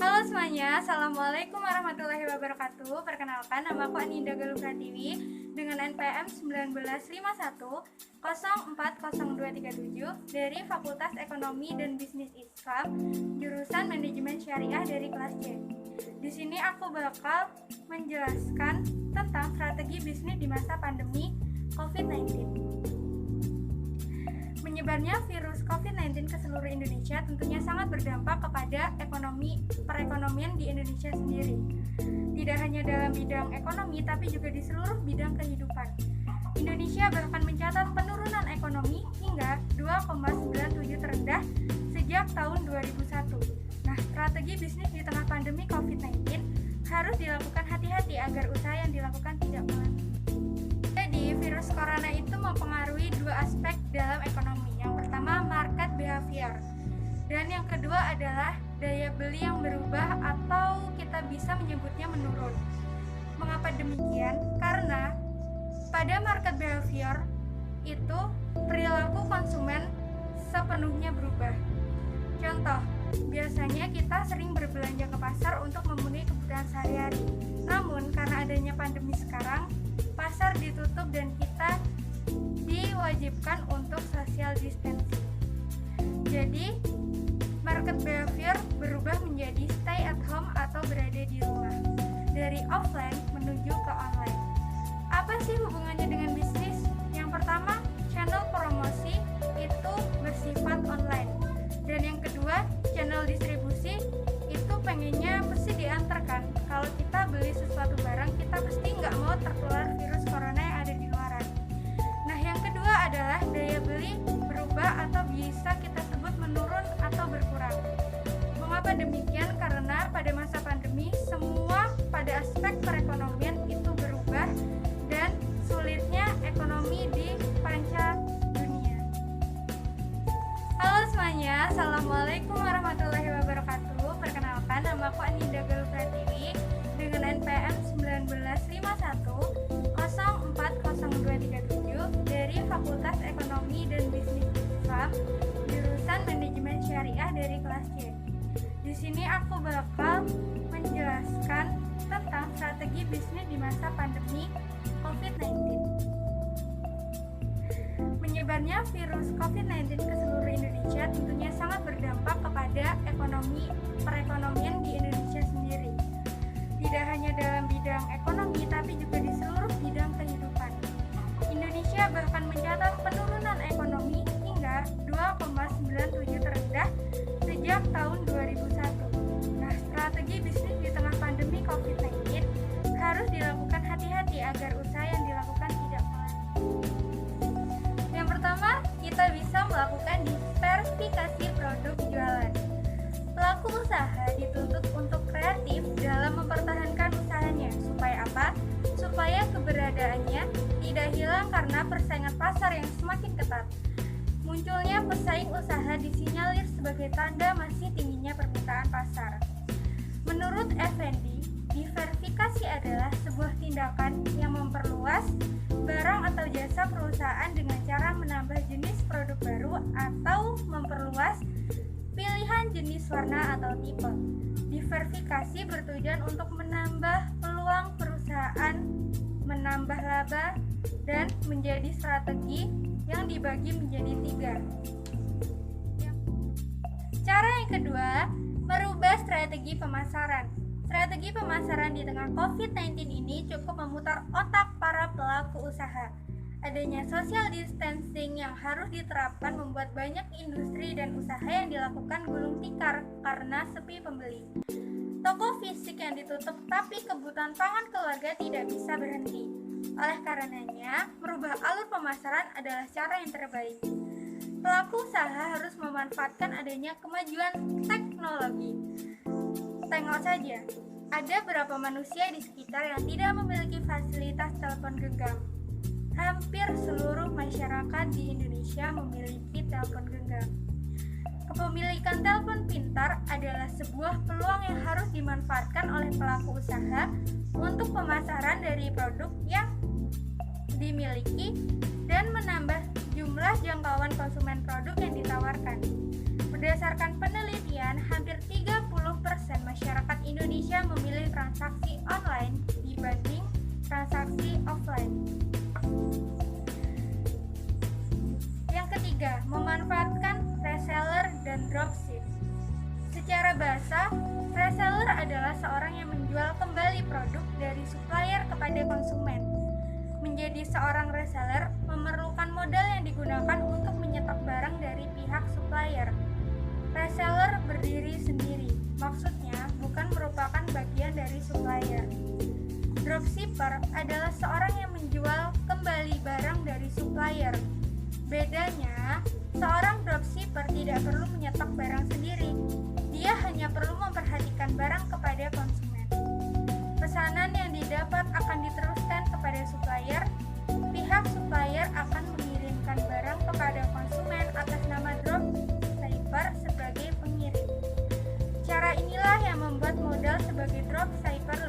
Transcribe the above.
Halo semuanya, Assalamualaikum warahmatullahi wabarakatuh. Perkenalkan, nama aku Aninda Galuh Pratiwi dengan NPM 1951 040237 dari Fakultas Ekonomi dan Bisnis Islam, jurusan Manajemen Syariah dari kelas C. Di sini aku bakal menjelaskan tentang strategi bisnis di masa pandemi COVID-19. Menyebarnya virus COVID-19 ke seluruh Indonesia tentunya sangat berdampak kepada perekonomian di Indonesia sendiri. Tidak hanya dalam bidang ekonomi, tapi juga di seluruh bidang kehidupan. Indonesia bahkan mencatat penurunan ekonomi hingga 2,97 terendah sejak tahun 2001. Nah, strategi bisnis di tengah pandemi COVID-19 harus dilakukan hati-hati agar usaha yang dilakukan tidak melanda. Jadi, virus corona itu mempengaruhi dua aspek dalam ekonomi. Yang pertama, market behavior. Dan yang kedua adalah daya beli yang berubah atau kita bisa menyebutnya menurun. Mengapa demikian? Karena pada market behavior itu perilaku konsumen sepenuhnya berubah. Contoh, biasanya kita sering berbelanja ke pasar untuk memenuhi kebutuhan sehari-hari. Namun, karena adanya pandemi sekarang, pasar ditutup dan kita diwajibkan untuk social distancing. Jadi, market behavior berubah menjadi stay at home atau berada di rumah. Dari offline menuju ke online. Apa sih hubungannya dengan bisnis? Yang pertama, channel promosi itu bersifat online. Dan yang kedua, channel distribusi itu pengennya mesti diantarkan. Kalau kita beli sesuatu barang, kita pasti nggak mau tertular virus corona yang ada di luaran. Nah, yang kedua adalah daya beli berubah atau bisa kita sebut menurun atau berkurang. Mengapa demikian? Karena pada masa pandemi, semua pada aspek perekonomian itu berubah dan sulitnya ekonomi di panca dunia. Halo semuanya, Assalamualaikum warahmatullahi wabarakatuh. Perkenalkan, nama aku Aninda Galuh Pratiwi dengan NPM 1951 040237 dari Fakultas Ekonomi dan Bisnis Islam, jurusan Manajemen Syariah dari kelas C. Di sini aku bakal menjelaskan tentang strategi bisnis di masa pandemi COVID-19. Menyebarnya virus COVID-19 ke seluruh Indonesia tentunya sangat berdampak kepada perekonomian di Indonesia sendiri. Tidak hanya dalam bidang ekonomi, tapi juga di seluruh bidang kehidupan. Indonesia bahkan mencatat penurunan ekonomi hingga 2,97 terendah sejak tahun 2001. Nah, strategi bisnis di tengah pandemi COVID-19 harus dilakukan hati-hati agar usaha yang dilakukan tidak melanda. Yang pertama, kita bisa melakukan diversifikasi produk jualan. Pelaku usaha dituntut untuk kreatif dalam mempertahankan usahanya. Supaya apa? Supaya keberadaannya tidak hilang karena persaingan pasar yang semakin ketat. Munculnya pesaing usaha disinyalir sebagai tanda masih tingginya permintaan pasar. Menurut Effendi, diversifikasi adalah sebuah tindakan yang memperluas barang atau jasa perusahaan dengan cara menambah jenis produk baru atau memperluas pilihan jenis warna atau tipe. Diversifikasi bertujuan untuk menambah peluang perusahaan, menambah laba, dan menjadi strategi yang dibagi menjadi 3. Cara yang kedua, merubah strategi pemasaran. Strategi pemasaran di tengah COVID-19 ini cukup memutar otak para pelaku usaha. Adanya social distancing yang harus diterapkan membuat banyak industri dan usaha yang dilakukan gulung tikar karena sepi pembeli. Toko fisik yang ditutup tapi kebutuhan pangan keluarga tidak bisa berhenti. Oleh karenanya, merubah alur pemasaran adalah cara yang terbaik. Pelaku usaha harus memanfaatkan adanya kemajuan teknologi. Tengok saja, ada berapa manusia di sekitar yang tidak memiliki fasilitas telepon genggam. Hampir seluruh masyarakat di Indonesia memiliki telepon genggam. Kepemilikan telepon pintar adalah sebuah peluang yang harus dimanfaatkan oleh pelaku usaha untuk pemasaran dari produk yang dimiliki dan menambah jumlah jangkauan konsumen produk yang ditawarkan. Berdasarkan penelitian, hampir 30% masyarakat ketiga, memanfaatkan reseller dan dropship. Secara bahasa, reseller adalah seorang yang menjual kembali produk dari supplier kepada konsumen. Menjadi seorang reseller memerlukan modal yang digunakan untuk menyetok barang dari pihak supplier. Reseller berdiri sendiri, maksudnya bukan merupakan bagian dari supplier. Dropshipper adalah seorang yang menjual kembali barang dari supplier. Bedanya, seorang dropshipper tidak perlu menyetok barang sendiri. Dia hanya perlu memperhatikan barang kepada konsumen. Pesanan yang didapat akan diteruskan kepada supplier. Pihak supplier akan mengirimkan barang kepada konsumen atas nama dropshipper sebagai pengirim. Cara inilah yang membuat modal sebagai dropshipper